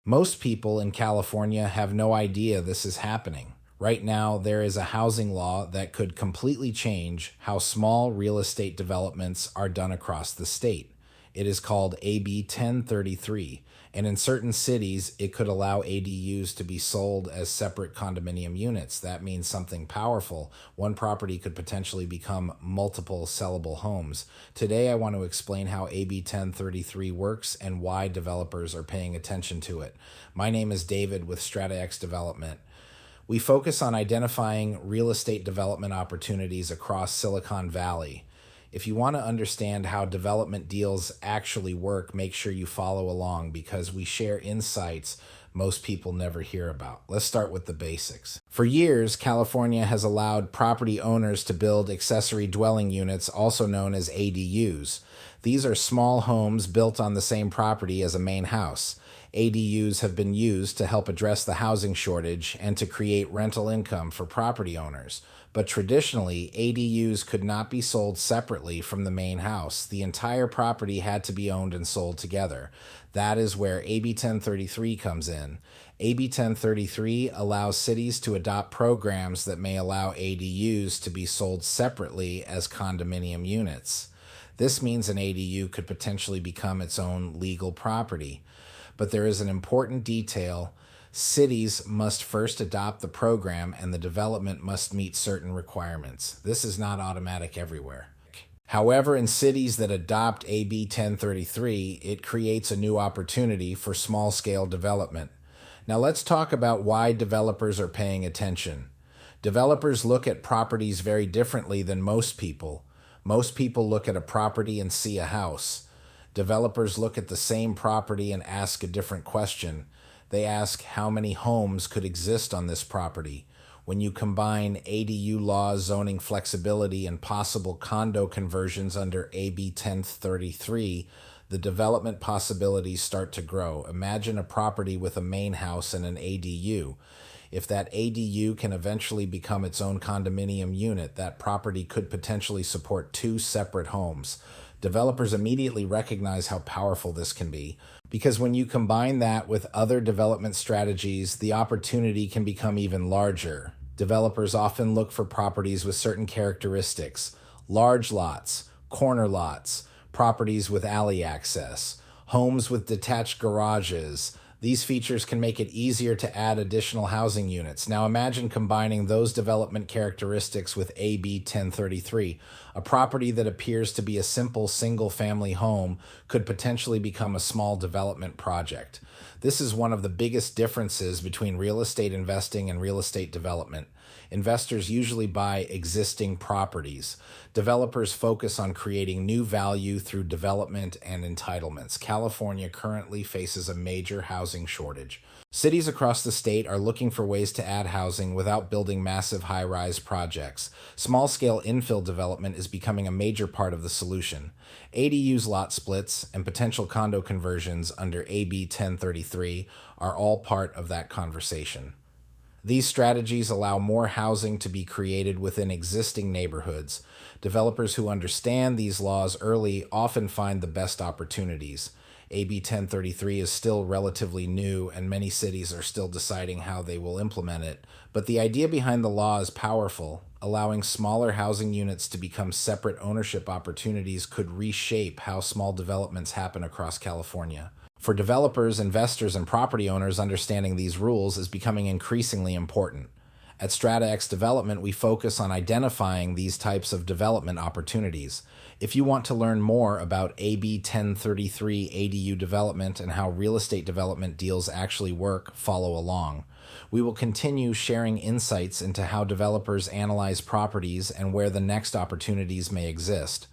Most people in California have no idea this is happening. Right now, there is a housing law that could completely change how small real estate developments are done across the state. It is called AB 1033, and in certain cities, it could allow ADUs to be sold as separate condominium units. That means something powerful. One property could potentially become multiple sellable homes. Today, I want to explain how AB 1033 works and why developers are paying attention to it. My name is David with StrataX Development. We focus on identifying real estate development opportunities across Silicon Valley. If you want to understand how development deals actually work, make sure you follow along because we share insights most people never hear about. Let's start with the basics. For years, California has allowed property owners to build accessory dwelling units, also known as ADUs. These are small homes built on the same property as a main house. ADUs have been used to help address the housing shortage and to create rental income for property owners. But traditionally, ADUs could not be sold separately from the main house. The entire property had to be owned and sold together. That is where AB 1033 comes in. AB 1033 allows cities to adopt programs that may allow ADUs to be sold separately as condominium units. This means an ADU could potentially become its own legal property. But there is an important detail. Cities must first adopt the program and the development must meet certain requirements. This is not automatic everywhere. However, in cities that adopt AB 1033, it creates a new opportunity for small-scale development. Now let's talk about why developers are paying attention. Developers look at properties very differently than most people. Most people look at a property and see a house. Developers look at the same property and ask a different question. They ask how many homes could exist on this property. When you combine ADU laws, zoning flexibility, and possible condo conversions under AB 1033, the development possibilities start to grow. Imagine a property with a main house and an ADU. If that ADU can eventually become its own condominium unit, that property could potentially support two separate homes. Developers immediately recognize how powerful this can be, because when you combine that with other development strategies, the opportunity can become even larger. Developers often look for properties with certain characteristics: large lots, corner lots, properties with alley access, homes with detached garages. These features can make it easier to add additional housing units. Now imagine combining those development characteristics with AB 1033. A property that appears to be a simple single-family home could potentially become a small development project. This is one of the biggest differences between real estate investing and real estate development. Investors usually buy existing properties. Developers focus on creating new value through development and entitlements. California currently faces a major housing shortage. Cities across the state are looking for ways to add housing without building massive high-rise projects. Small-scale infill development is becoming a major part of the solution. ADUs, lot splits, and potential condo conversions under AB 1033 are all part of that conversation. These strategies allow more housing to be created within existing neighborhoods. Developers who understand these laws early often find the best opportunities. AB 1033 is still relatively new, and many cities are still deciding how they will implement it. But the idea behind the law is powerful. Allowing smaller housing units to become separate ownership opportunities could reshape how small developments happen across California. For developers, investors, and property owners, understanding these rules is becoming increasingly important. At StrataX Development, we focus on identifying these types of development opportunities. If you want to learn more about AB 1033 ADU development and how real estate development deals actually work, follow along. We will continue sharing insights into how developers analyze properties and where the next opportunities may exist.